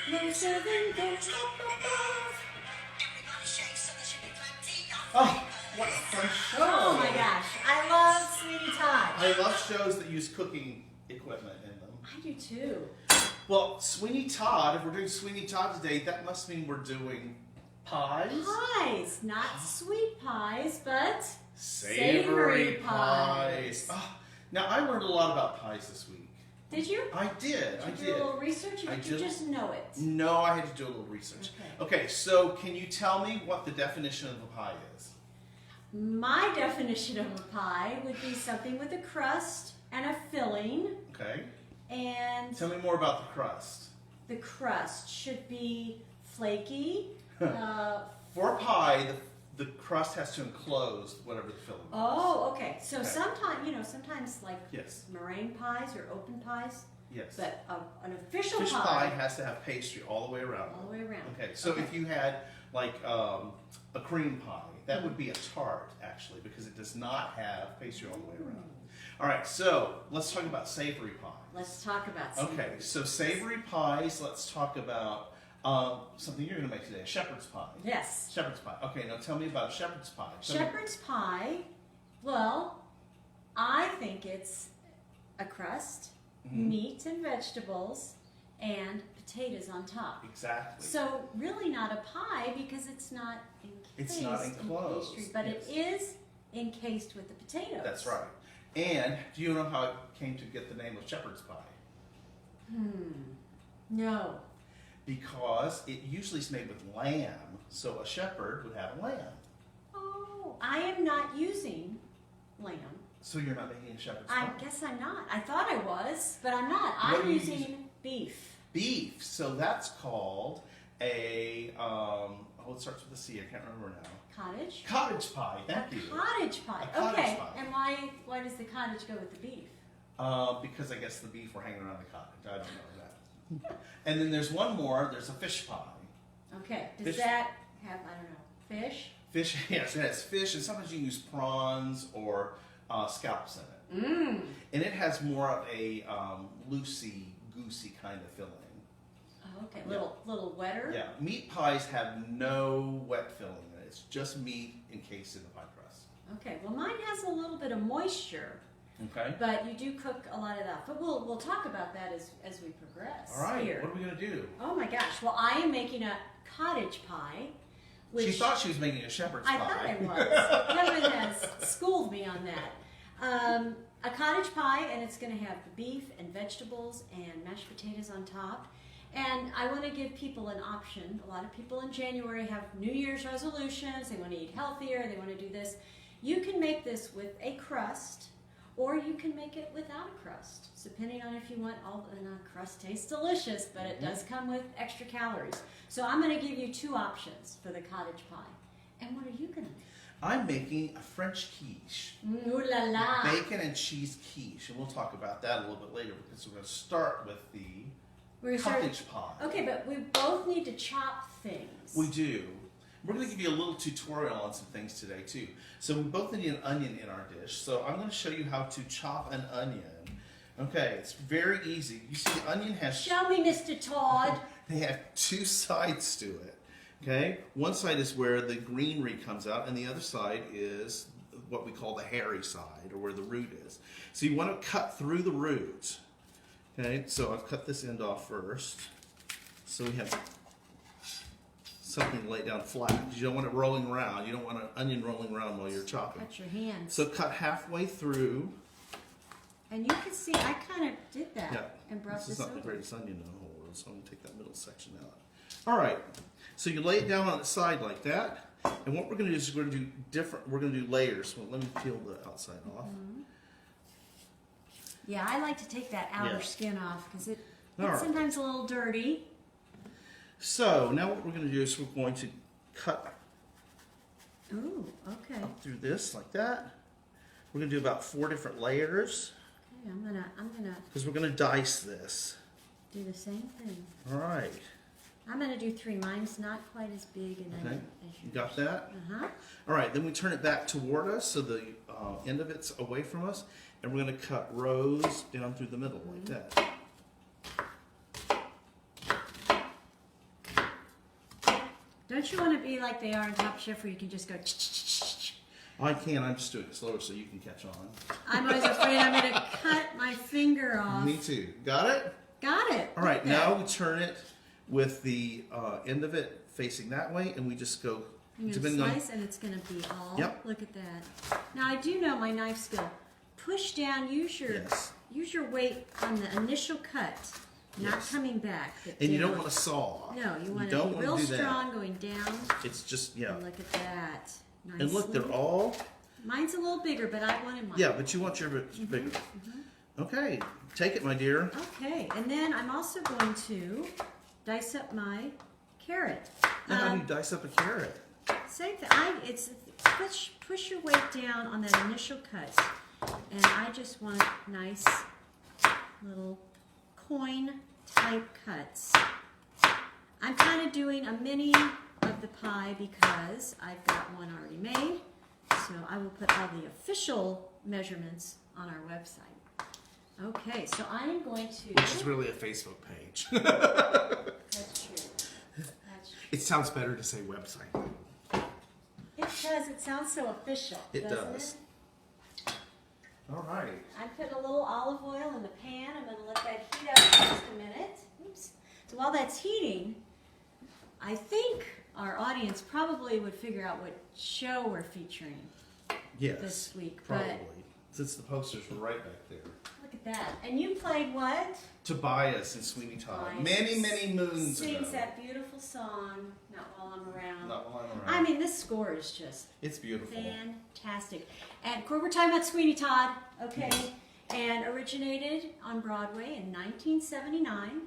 closer than goes up above. Oh, what a fun show! Oh my gosh, I love Sweeney Todd. I love shows that use cooking equipment in them. I do too. Well, Sweeney Todd, if we're doing Sweeney Todd today, that must mean we're doing pies? Pies, not sweet pies, but Savory pies. Oh, now, I learned a lot about pies this week. Did you? I did. Did you do a little research, or did you just know it? No, I had to do a little research. Okay, so can you tell me what the definition of a pie is? My definition of a pie would be something with a crust and a filling. Okay. And tell me more about the crust. The crust should be flaky. For a pie, the crust has to enclose whatever the filling is. Oh, okay. So sometimes like yes. meringue pies or open pies. Yes. But an official fish pie has to have pastry all the way around. All the way around. Okay. So if you had like a cream pie, that would be a tart actually, because it does not have pastry all the way around. All right. So let's talk about savory pie. Let's talk about savory. Okay. So savory pies. Let's talk about something you're going to make today, a shepherd's pie. Yes. Shepherd's pie. Okay, now tell me about a shepherd's pie. Shepherd's pie, well, I think it's a crust, meat and vegetables, and potatoes on top. Exactly. So really not a pie because it's not encased in pastry, but it is encased with the potatoes. That's right. And do you know how it came to get the name of shepherd's pie? No. Because it usually is made with lamb, so a shepherd would have a lamb. Oh, I am not using lamb. So you're not making a shepherd's pie? I guess I'm not. I thought I was, but I'm not. I'm using beef. Beef. So that's called a, it starts with a C. I can't remember now. Cottage? Cottage pie. Thank you. Cottage pie. Cottage pie. And why does the cottage go with the beef? Because I guess the beef were hanging around the cottage. I don't know that. And then there's one more. There's a fish pie. Okay. Does that have, I don't know, fish? Fish, yes, it has fish, and sometimes you can use prawns or scallops in it. And it has more of a loosey-goosey kind of filling. Oh, okay. Little wetter? Yeah. Meat pies have no wet filling in it. It's just meat encased in the pie crust. Okay. Well, mine has a little bit of moisture. Okay. But you do cook a lot of that. But we'll talk about that as we progress. All right. Here. What are we going to do? Oh my gosh. Well, I am making a cottage pie. She thought she was making a shepherd's pie. I thought I was. Kevin has schooled me on that. A cottage pie, and it's going to have the beef and vegetables and mashed potatoes on top. And I want to give people an option. A lot of people in January have New Year's resolutions. They want to eat healthier. They want to do this. You can make this with a crust, or you can make it without a crust, depending on if you want and a crust tastes delicious, but it does come with extra calories. So I'm going to give you two options for the cottage pie. And what are you going to make? I'm making a French quiche. Ooh la la. Bacon and cheese quiche. And we'll talk about that a little bit later because we're going to start with the cottage pie. Okay, but we both need to chop things. We do. We're going to give you a little tutorial on some things today too. So we both need an onion in our dish. So I'm going to show you how to chop an onion. Okay, it's very easy. You see the onion has... Show me, Mr. Todd. They have two sides to it. Okay? One side is where the greenery comes out, and the other side is what we call the hairy side, or where the root is. So you want to cut through the root. Okay? So I've cut this end off first. So we have something to lay down flat. You don't want it rolling around. You don't want an onion rolling around while you're chopping. Cut your hands. So cut halfway through. And you can see I kind of did that and brought this this is not over. the greatest onion in the whole world, so I'm going to take that middle section out. All right. So you lay it down on its side like that. And what we're going to do is we're going to do layers. Well, let me peel the outside off. Yeah, I like to take that outer skin off because it's right. sometimes a little dirty. So now what we're going to do is we're going to cut Ooh, okay. up through this like that. We're going to do about 4 different layers. Okay, I'm gonna because we're going to dice this. do the same thing. All right. I'm gonna do 3. Mine's not quite as big as Okay. yours. You got that? Uh-huh. All right, then we turn it back toward us so the end of it's away from us, and we're going to cut rows down through the middle like that. Don't you want to be like they are in Top Chef where you can just go I can't. I'm just doing it slower so you can catch on. I'm always afraid I'm going to cut my finger off. Me too. Got it? Got it. All right, now we turn it with the end of it facing that way, and we just go. I'm going to slice, and it's going to be all. Yep. Look at that. Now I do know my knife skill. Push down. Use your weight on the initial cut, not coming back. But and you down. don't want to saw. No, you want to be real strong going down. It's just And look at that. Nicely. And look, they're all. Mine's a little bigger, but I wanted mine. Yeah, but you want your bigger. Okay, take it, my dear. Okay, and then I'm also going to dice up my carrot. Now, how do you dice up a carrot? Same thing. It's push your weight down on that initial cut, and I just want nice little coin type cuts. I'm kind of doing a mini of the pie because I've got one already made, so I will put all the official measurements on our website. Okay, so I am going to. Which is really a Facebook page. That's true. That's true. It sounds better to say website. It does. It sounds so official. It doesn't does. It? All right. I'm putting a little olive oil in the pan. I'm going to let that heat up for just a minute. Oops. So while that's heating, I think our audience probably would figure out what show we're featuring this week. Probably. But Since the posters were right back there. look at that. And you played what? Tobias and Sweeney Todd. Nice. Many moons ago. Sings that beautiful song, Not While I'm Around. Not while I'm I around. mean, this score is just It's beautiful. fantastic. And we're talking about Sweeney Todd, okay? And originated on Broadway in 1979.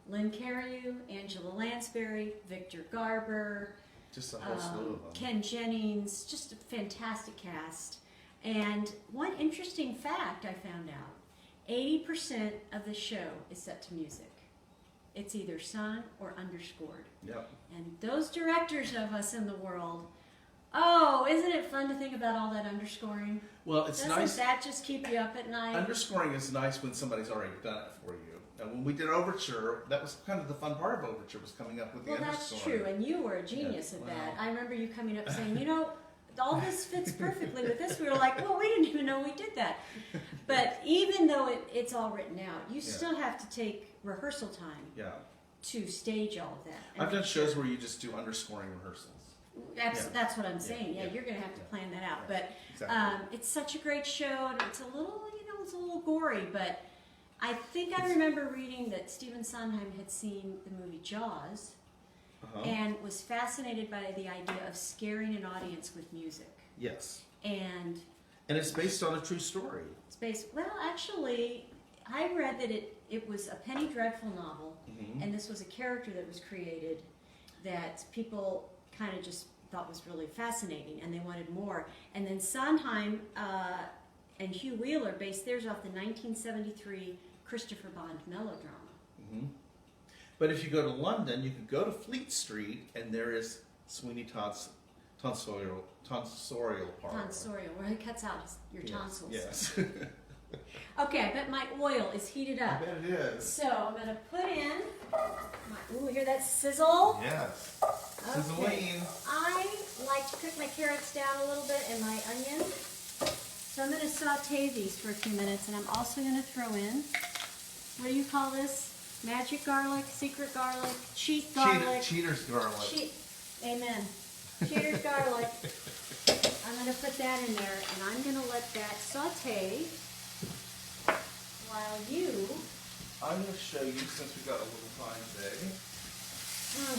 Lynn Carew, Angela Lansbury, Victor Garber, Just a whole slew of them. Ken Jennings, just a fantastic cast. And one interesting fact I found out, 80% of the show is set to music. It's either sung or underscored. Yep. And those directors of us in the world, oh, isn't it fun to think about all that underscoring? Well, it's Doesn't nice. that just keep you up at night? Underscoring is nice when somebody's already done it for you. And when we did Overture, that was kind of the fun part of Overture, was coming up with the Well, that's underscoring. true, and you were a genius Yeah, at well. that. I remember you coming up saying, you know, all this fits perfectly with this. We were like, well, we didn't even know we did that. But even though it's all written out, you still have to take rehearsal time Yeah. to stage all of that. And I've done shows where you just do underscoring rehearsals. That's what I'm saying. Yeah, yeah. you're going to have to plan that out. Yeah, But exactly. it's such a great show, and it's a little, it's a little gory. But I think I remember reading that Stephen Sondheim had seen the movie Jaws and was fascinated by the idea of scaring an audience with music. Yes. And it's based on a true story. it's based, well, actually, I read that it was a Penny Dreadful novel, and this was a character that was created that people kind of just thought was really fascinating, and they wanted more. And then Sondheim and Hugh Wheeler based theirs off the 1973 Christopher Bond melodrama. But if you go to London, you could go to Fleet Street, and there is Sweeney Todd's tonsorial parlor. Tonsorial, where he cuts out your tonsils. Yes. Okay, I bet my oil is heated I up. bet it is. So I'm going to put in my, ooh, hear that sizzle? Yes. Okay. Sizzling. I like to cook my carrots down a little bit and my onion. So I'm going to saute these for a few minutes, and I'm also going to throw in, what do you call this? Magic garlic, secret garlic, cheat garlic. Cheater's garlic. Amen. Cheater's garlic. I'm going to put that in there, and I'm going to let that saute while you... I'm going to show you, since we've got a little time today,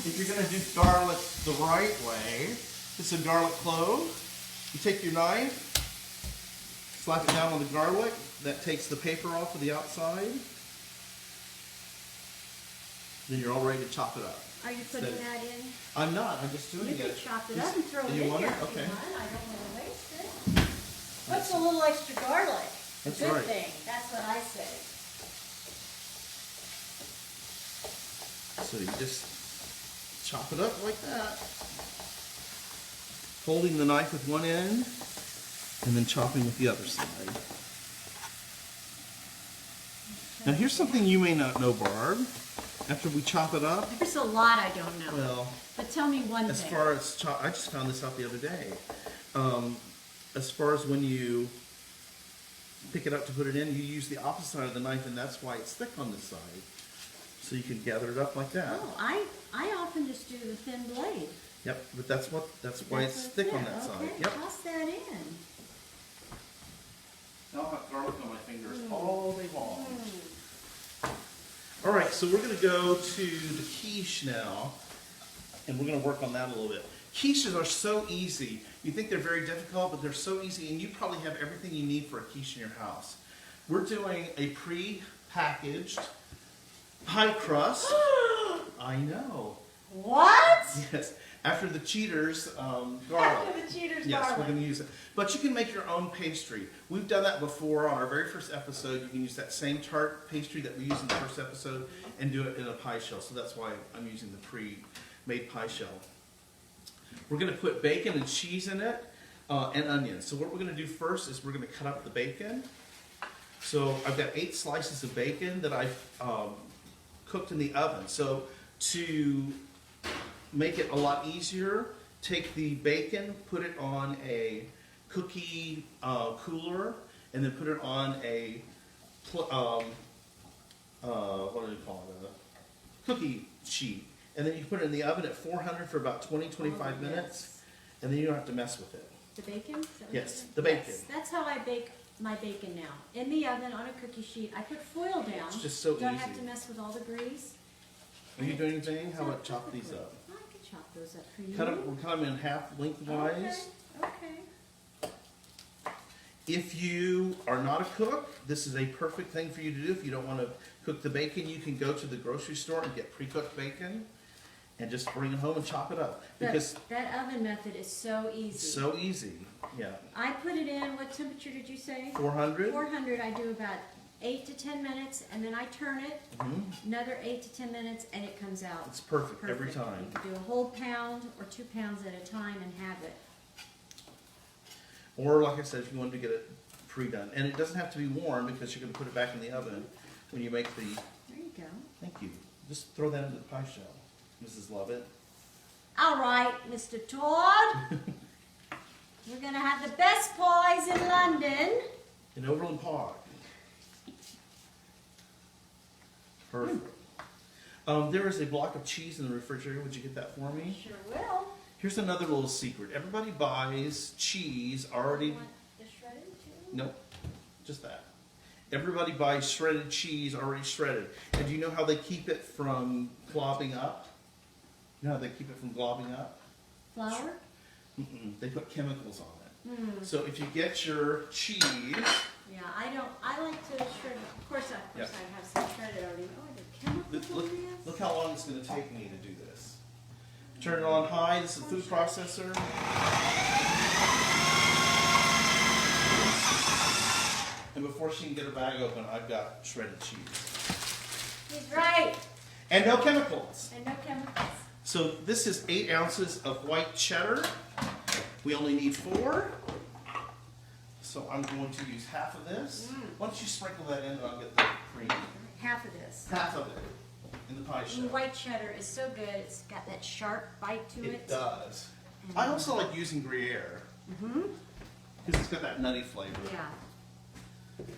if you're going to do garlic the right way, it's a garlic clove. You take your knife, slap it down on the garlic. That takes the paper off of the outside. Then you're all ready to chop it up. Are you putting that in? I'm not. I'm just doing You it. can chop it up and throw it in You want there it? if Okay. you want. I don't want to waste it. What's a little extra garlic? That's Good right. thing. That's what I say. So you just chop it up like that. Holding the knife with one end and then chopping with the other side. Now here's something you may not know, Barb. after we chop it up, There's a lot I don't know. well, But tell me one as thing. far as I just found this out the other day. As far as when you pick it up to put it in, you use the opposite side of the knife, and that's why it's thick on this side. So you can gather it up like that. Oh, I often just do the thin blade. Yep, but that's why it's That's thick on it. that side. Okay, Yep. toss that in. I'll have garlic on my fingers all day long. Mm. All right, so we're going to go to the quiche now, and we're going to work on that a little bit. Quiches are so easy. You think they're very difficult, but they're so easy, and you probably have everything you need for a quiche in your house. We're doing a pre-packaged pie crust. I know. What? Yes. After the cheaters garlic. After the cheaters Yes, garlic. we're going to use it. But you can make your own pastry. We've done that before on our very first episode. You can use that same tart pastry that we used in the first episode and do it in a pie shell. So that's why I'm using the pre-made pie shell. We're going to put bacon and cheese in it and onions. So what we're going to do first is we're going to cut up the bacon. So I've got 8 slices of bacon that I've cooked in the oven. So to make it a lot easier, take the bacon, put it on a cookie cooler, and then put it on a what do you call it? A cookie sheet. And then you put it in the oven at 400 for about 20-25 minutes, and then you don't have to mess with it. The bacon? Is that what Yes, you said? the bacon. Yes, that's how I bake my bacon now. In the oven on a cookie sheet. I put foil down. It's just so Don't easy. have to mess with all the grease. Are you doing anything? How about chop these up? I can chop those up for you. We'll cut them in half lengthwise. Okay. If you are not a cook, this is a perfect thing for you to do. If you don't want to cook the bacon, you can go to the grocery store and get pre-cooked bacon and just bring it home and chop it up. Because That oven method is so easy. it's so easy. Yeah. I put it in, what temperature did you say? 400. 400. I do about 8 to 10 minutes, and then I turn it, another 8 to 10 minutes, and it comes out. It's perfect every time. You can do a whole pound or 2 pounds at a time and have it. Or like I said, if you wanted to get it pre-done. And it doesn't have to be warm because you're going to put it back in the oven when you make the... There you go. Thank you. Just throw that into the pie shell, Mrs. Lovett. All right, Mr. Todd. We're going to have the best pies in London. In Overland Park. Perfect. There is a block of cheese in the refrigerator. Would you get that for me? Sure will. Here's another little secret. Everybody buys cheese already... You want the shredded too? Nope, just that. Everybody buys shredded cheese already shredded. And do you know how they keep it from globbing up? You know how they keep it from globbing up? Flour? They put chemicals on it. So if you get your cheese... Yeah, I like to shred it. Of course I have some shredded already. Oh, I did chemicals Look, on this? look how long it's going to take me to do this. Turn it on high. This is a food processor. And before she can get her bag open, I've got shredded cheese. He's right. And no chemicals. And no chemicals. So this is 8 ounces of white cheddar. We only need 4. So I'm going to use half of this. Why don't you sprinkle that in and I'll get the cream. Half of this. Half of it in the pie shell. And white cheddar is so good. It's got that sharp bite to it. It does. I also like using Gruyere. Because it's got that nutty flavor. Yeah.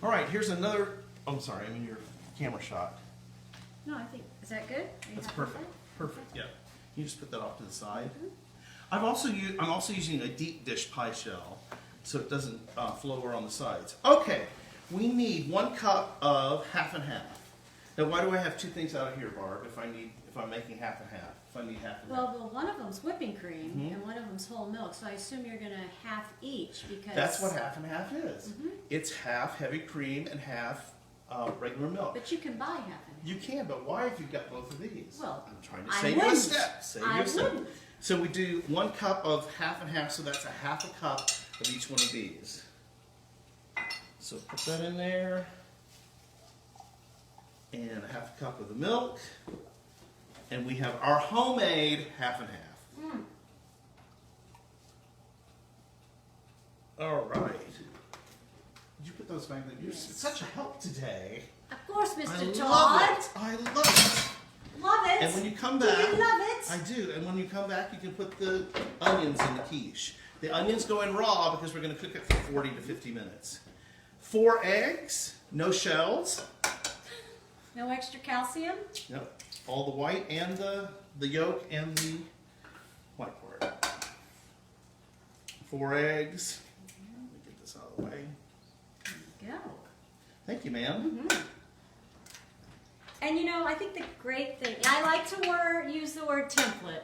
All right, here's another. Oh, I'm sorry, I mean your camera shot. No, I think, is that good? Are you That's happy with perfect. that? Perfect. Yeah. You just put that off to the side. I'm also using a deep dish pie shell, so it doesn't flow over on the sides. Okay, we need 1 cup of half and half. Now, why do I have 2 things out here, Barb? If I'm making half and half. If I need half and half. Well, one of them's whipping cream and one of them's whole milk, so I assume you're going to half each because... That's what half and half is. It's half heavy cream and half regular milk. But you can buy half and half. You can, but why if you've got both of these? Well, I'm trying to I save you a wouldn't. step. Save you I a step. wouldn't. So we do 1 cup of half and half, so that's a half a cup of each one of these. So put that in there. And a half a cup of the milk. And we have our homemade half and half. All right. Did you put those back there? You're such a help today. Of course, Mr. I Todd. love it. I love it. it. And when you come Do back, you love it? I do. And when you come back, you can put the onions in the quiche. The onions go in raw because we're going to cook it for 40 to 50 minutes. 4 eggs, no shells. No extra calcium? Nope. All the white and the yolk and the white part. 4 eggs. Let me get this out of the way. There you go. Thank you, ma'am. Mm-hmm. And you know, I think the great thing, I like to use the word template.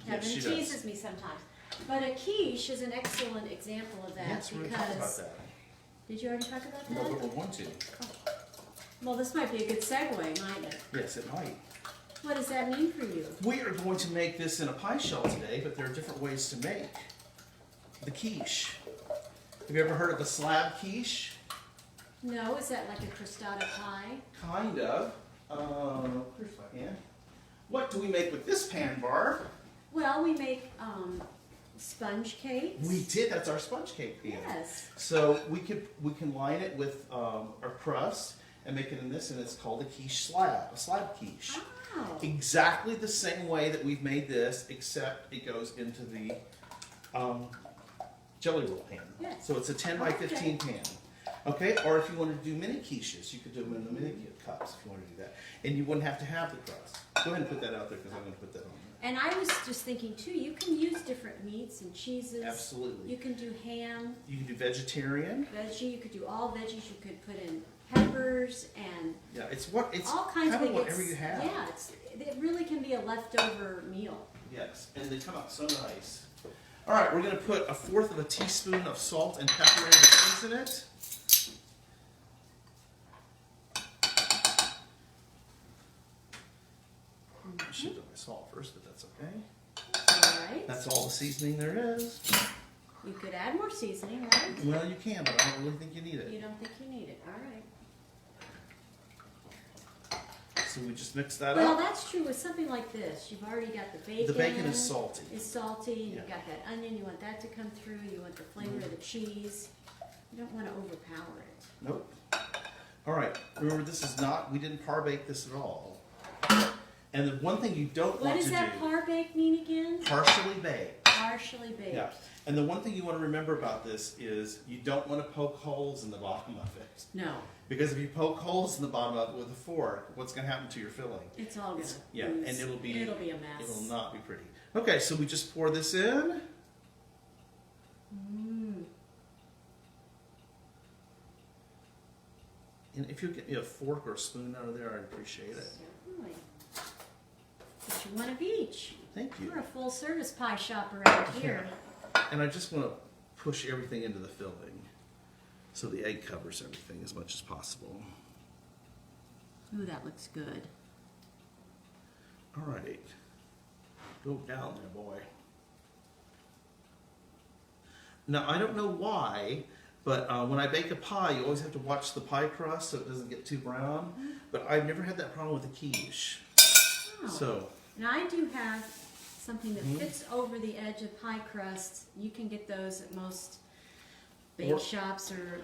Kevin Yes, she teases does. me sometimes. But a quiche is an excellent example of that Yes, we're going to talk about that. Did you already talk about No, that? but we're going to. Well, this might be a good segue, mightn't it? Yes, it might. What does that mean for you? We are going to make this in a pie shell today, but there are different ways to make the quiche. Have you ever heard of a slab quiche? No, is that like a crostata pie? Kind of. Here's my hand. What do we make with this pan, Barb? Well, we make sponge cakes. We did. That's our sponge cake pan. Yes. So we can line it with our crust and make it in this, and it's called a quiche slab, a slab quiche. Oh. Exactly the same way that we've made this, except it goes into the jelly roll pan. Yes. So it's a 10 by 15 pan. Okay, or if you wanted to do mini quiches, you could do them in the mini cups if you want to do that. And you wouldn't have to have the crust. Go ahead and put that out there because I'm going to put that on there. And I was just thinking too, you can use different meats and cheeses. Absolutely. You can do ham, You can do vegetarian. veggie, you could do all veggies, you could put in peppers and Yeah, it's all kinds of kind of things. whatever you have. Yeah, it really can be a leftover meal. Yes, and they come out so nice. All right, we're going to put 1/4 of a teaspoon of salt and pepper in to season it. I should do my salt first, but that's okay. All right. That's all the seasoning there is. You could add more seasoning, right? Well, you can, but I don't really think you need You it. don't think you need it. All right. So we just mix that Well, up. that's true with something like this. You've already got the bacon. The bacon is salty. It's salty. Yeah. You've got that onion. You want that to come through. You want the flavor of the cheese. You don't want to overpower it. Nope. All right, remember this is not, we didn't par bake this at all. And the one thing you don't What want does to that do, par bake mean again? partially bake. Partially baked. Yeah, and the one thing you want to remember about this is you don't want to poke holes in the bottom of it. No, Because if you poke holes in the bottom of it with a fork, what's going to happen to your filling? it's all good. Yeah, and it'll be a mess. It'll not be pretty. Okay, so we just pour this in. Mm. And if you'll get me a fork or a spoon out of there, I'd appreciate it. Certainly. But you want of each. Thank you. We're a full service pie shop around here. And I just want to push everything into the filling so the egg covers everything as much as possible. Ooh, that looks good. All right. Go down there, boy. Now, I don't know why, but when I bake a pie, you always have to watch the pie crust so it doesn't get too brown. But I've never had that problem with the quiche. Oh. So, Now I do have something that Mhm. fits over the edge of pie crust. You can get those at most bake Or- shops or,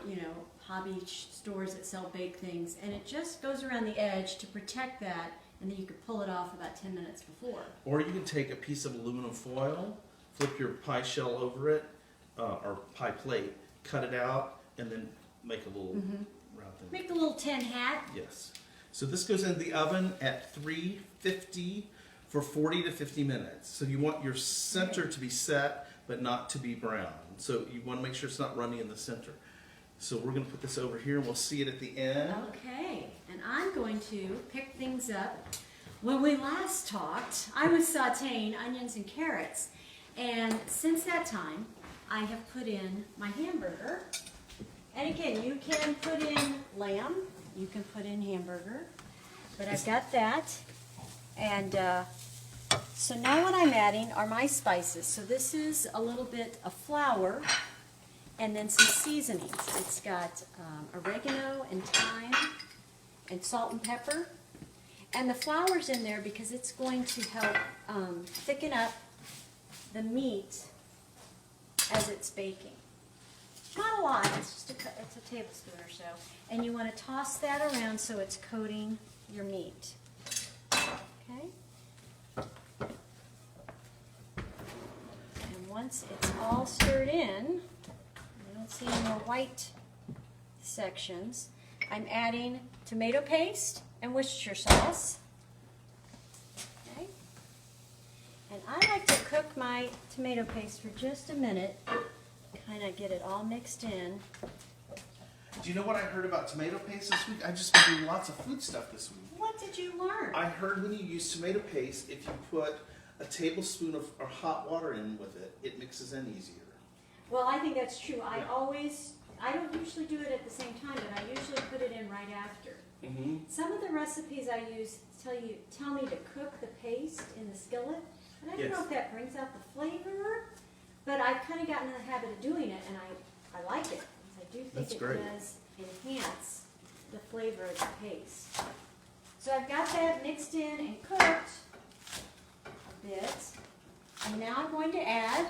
hobby stores that sell baked things. And it just goes around the edge to protect that, and then you could pull it off about 10 minutes before. or you can take a piece of aluminum foil, flip your pie shell over it, or pie plate, cut it out, and then make a little round thing. Make a little tin hat. Yes. So this goes in the oven at 350 for 40 to 50 minutes. So you want your center to be set, but not to be brown. So you want to make sure it's not runny in the center. So we're going to put this over here, and we'll see it at the end. Okay, and I'm going to pick things up. When we last talked, I was sauteing onions and carrots, and since that time, I have put in my hamburger. And again, you can put in lamb, you can put in hamburger, but I've got that. And so now what I'm adding are my spices. So this is a little bit of flour and then some seasonings. It's got oregano and thyme and salt and pepper. And the flour's in there because it's going to help thicken up the meat as it's baking. Not a lot, it's just it's a tablespoon or so. And you want to toss that around so it's coating your meat. Okay? once it's all stirred in, I don't see any more white sections, I'm adding tomato paste and Worcestershire sauce. Okay. And I like to cook my tomato paste for just a minute, kind of get it all mixed in. Do you know what I heard about tomato paste this week? I just been doing lots of food stuff this week. What did you learn? I heard when you use tomato paste, if you put a tablespoon of hot water in with it, it mixes in easier. Well, I think that's true. I don't usually do it at the same time, but I usually put it in right after. Mm-hmm. Some of the recipes I use tell me to cook the paste in the skillet, and I don't know if that brings out the flavor, but I've kind of gotten in the habit of doing it, and I like it. I do think it does enhance the flavor of the paste. So I've got that mixed in and cooked a bit, and now I'm going to add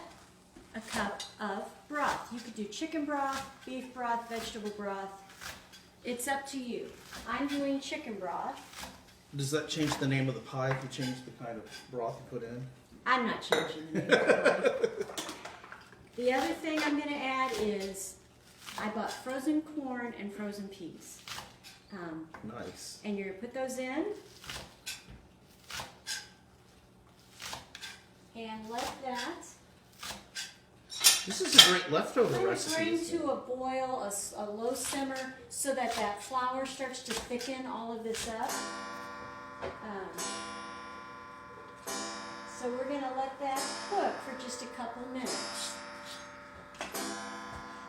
a cup of broth. You could do chicken broth, beef broth, vegetable broth. It's up to you. I'm doing chicken broth. Does that change the name of the pie if you change the kind of broth you put in? I'm not changing the name of the pie. The other thing I'm going to add is I bought frozen corn and frozen peas. Nice. And you're going to put those in. And let that. This is a great leftover recipe. Bring to a boil, a low simmer, so that that flour starts to thicken all of this up. So we're going to let that cook for just a couple minutes.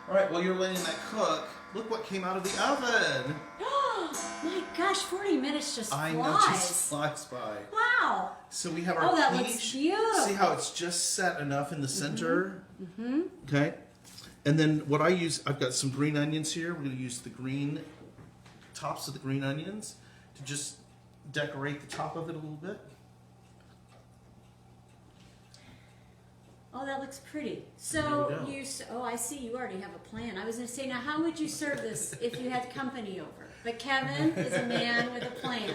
All right, while you're letting that cook, look what came out of the oven. Oh my gosh, 40 minutes just flies. I know, just flies by. Wow. So we have our that quiche. looks beautiful. See how it's just set enough in the center? Mm-hmm. Okay. And then what I use, I've got some green onions here. We're going to use the green tops of the green onions to just decorate the top of it a little bit. Oh, that looks pretty. So I see you already have a plan. I was going to say, now how would you serve this if you had company over? But Kevin is a man with a plan.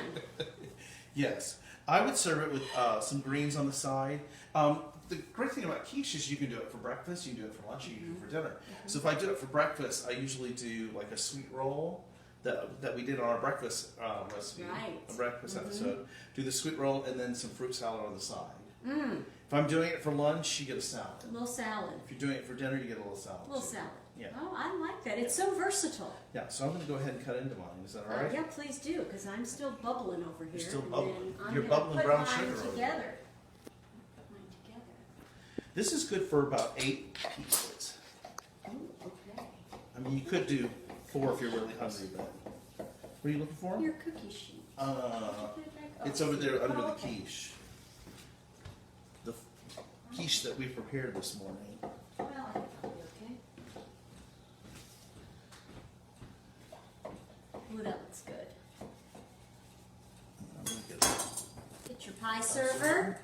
Yes. I would serve it with some greens on the side. The great thing about quiche is you can do it for breakfast, you can do it for lunch, you can do it for dinner. Mm-hmm. So if I do it for breakfast, I usually do like a sweet roll that we did on our breakfast recipe, a breakfast episode. Do the sweet roll and then some fruit salad on the side. Mm. If I'm doing it for lunch, you get a salad. A little salad. If you're doing it for dinner, you get a little salad. A little salad. Yeah. Oh, I like that. It's so versatile. Yeah, so I'm going to go ahead and cut into mine. Is that all right? Yeah, please do, because I'm still bubbling over here. You're still bubbling. And You're I'm bubbling put brown mine sugar over together. Put mine together. This is good for about 8 pieces. Oh, okay. I mean, you could do 4 if you're really hungry, but what are you looking for? Your cookie sheet. It's over there under the quiche. The quiche that we prepared this morning. Well, I think I'll be okay. Ooh, that looks good. I'm gonna Get your pie server.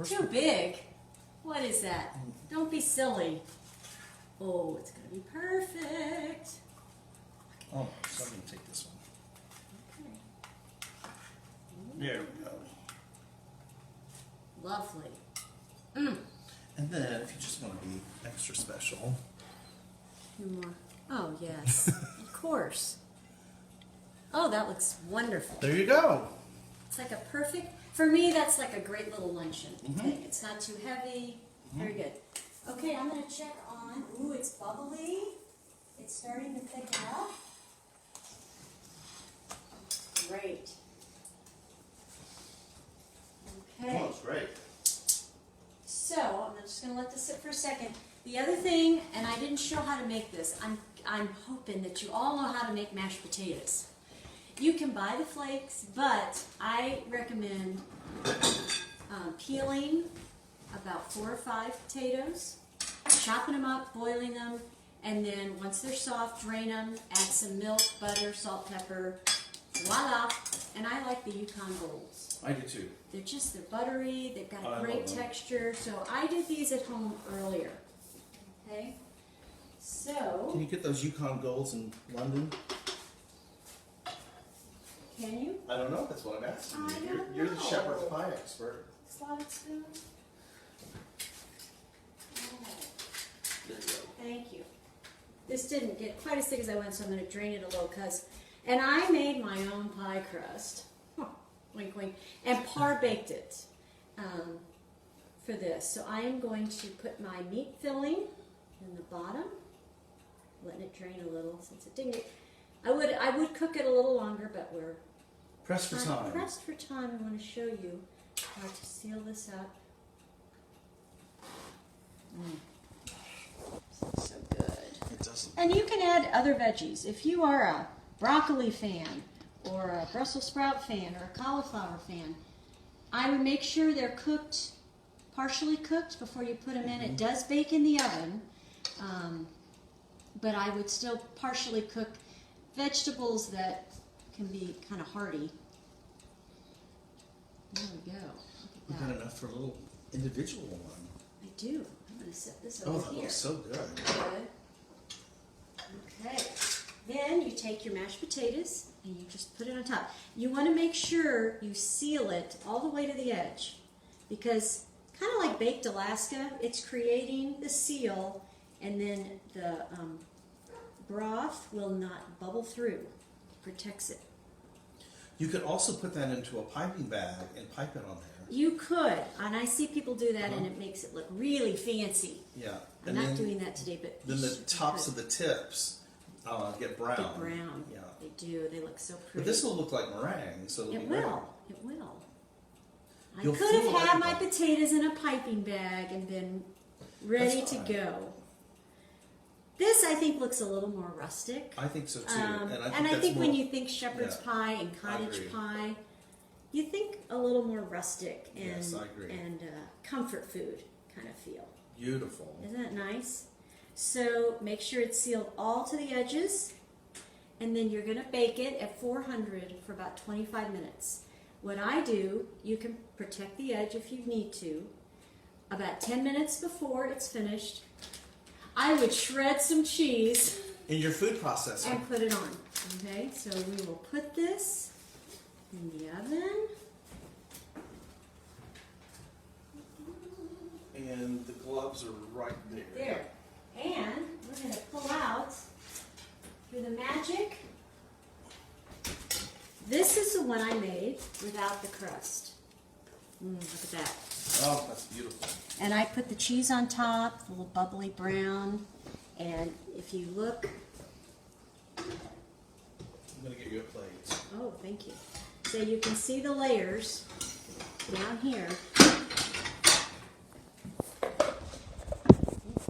Too big? What is that? Don't be silly. Oh, it's going to be perfect. Oh, so I'm going to take this one. Okay. There we go. Lovely. Mm. And then, if you just want to be extra special. Two more. Oh, yes. Of course. Oh, that looks wonderful. There you go. It's like a perfect, for me, that's like a great little luncheon thing. It's not too heavy. Very good. Okay, I'm going to check on, ooh, it's bubbly. It's starting to thicken up. Great. Okay. Oh, it's great. So, I'm just going to let this sit for a second. The other thing, and I didn't show how to make this, I'm hoping that you all know how to make mashed potatoes. You can buy the flakes, but I recommend peeling about 4 or 5 potatoes, chopping them up, boiling them, and then once they're soft, drain them, add some milk, butter, salt, pepper, voila. And I like the Yukon Golds. I do too. They're buttery, they've got a great texture, so I did these at home earlier. Okay? So... Can you get those Yukon Golds in London? Can you? I don't know. That's what I'm asking I you. don't You're the know. shepherd's pie expert. Slotted spoon. Oh, There you go. thank you. This didn't get quite as thick as I want, so I'm going to drain it a little. And I made my own pie crust. Wink, wink. And Par baked it for this. So I am going to put my meat filling in the bottom, letting it drain a little since it didn't get. I would cook it a little longer, but we're Pressed for time. pressed for time. I want to show you how to seal this up. So good. It doesn't. And you can add other veggies. If you are a broccoli fan, or a Brussels sprout fan, or a cauliflower fan, I would make sure they're cooked, partially cooked before you put them in. It does bake in the oven, but I would still partially cook vegetables that can be kind of hearty. There we go. We've Look at got that. enough for a little individual one. I do. I'm going to set this Oh, over that here. looks so good. Good. Okay. Then you take your mashed potatoes and you just put it on top. You want to make sure you seal it all the way to the edge, because kind of like baked Alaska, it's creating the seal, and then the broth will not bubble through. Protects it. You could also put that into a piping bag and pipe it on there. You could, and I see people do that, and it makes it look really fancy. Yeah. I'm not doing that today, but Then the tops of the tips get brown. get brown. Yeah. They do. They look so pretty. But this will look like meringue, so it'll It be great. will. It will. I You'll could have fool had my everybody. potatoes in a piping bag and been ready That's to fine. go. This, I think, looks a little more rustic. I think so too. And I that's think more, when you think shepherd's Yeah, pie and cottage agree. pie, you think a little more rustic and Yes, I agree. and comfort food kind of feel. Beautiful. Isn't that nice? So make sure it's sealed all to the edges, and then you're going to bake it at 400 for about 25 minutes. What I do, you can protect the edge if you need to. About 10 minutes before it's finished, I would shred some cheese In your food processor. and put it on. Okay, so we will put this in the oven. And the gloves are right there. There. And we're going to pull out, through the magic, this is the one I made without the crust. Look at that. Oh, that's beautiful. And I put the cheese on top, a little bubbly brown. And if you look, I'm going to get you a plate. oh, thank you. So you can see the layers down here. Oh,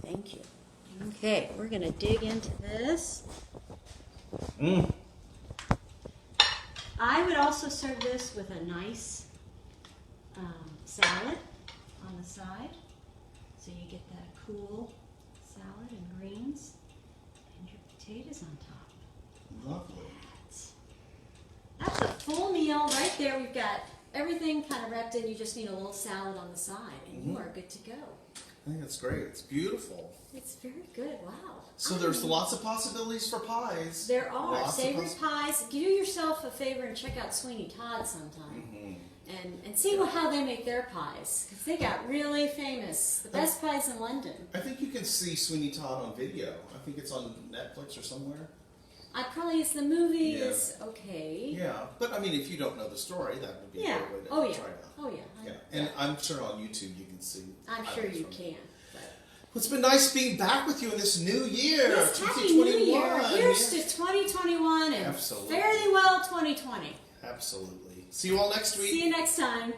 thank you. Okay, we're going to dig into this. Mm. I would also serve this with a nice salad on the side. So you get that cool salad and greens and your potatoes on top. Lovely. That's a full meal right there. We've got everything kind of wrapped in. You just need a little salad on the side and you are good to go. I think that's great. It's beautiful. It's very good. Wow. So there's lots of possibilities for pies. There are Lots of savory possi- pies. Do yourself a favor and check out Sweeney Todd sometime. And see how they make their pies. Because they got really famous. The best pies in London. I think you can see Sweeney Todd on video. I think it's on Netflix or somewhere. I probably, the movie Yeah. is okay. Yeah, but I mean, if you don't know the story, that would be Yeah. a great way to Oh, yeah. try it out. Oh, yeah. Yeah, and I'm sure on YouTube you can see. I'm sure highlights you from it. can. But Well, it's been nice being back with you in this new year, yes, Happy New 2021. Year. Here's Yeah. to 2021 and Absolutely. fairly well 2020. Absolutely. See you all next week. See you next time.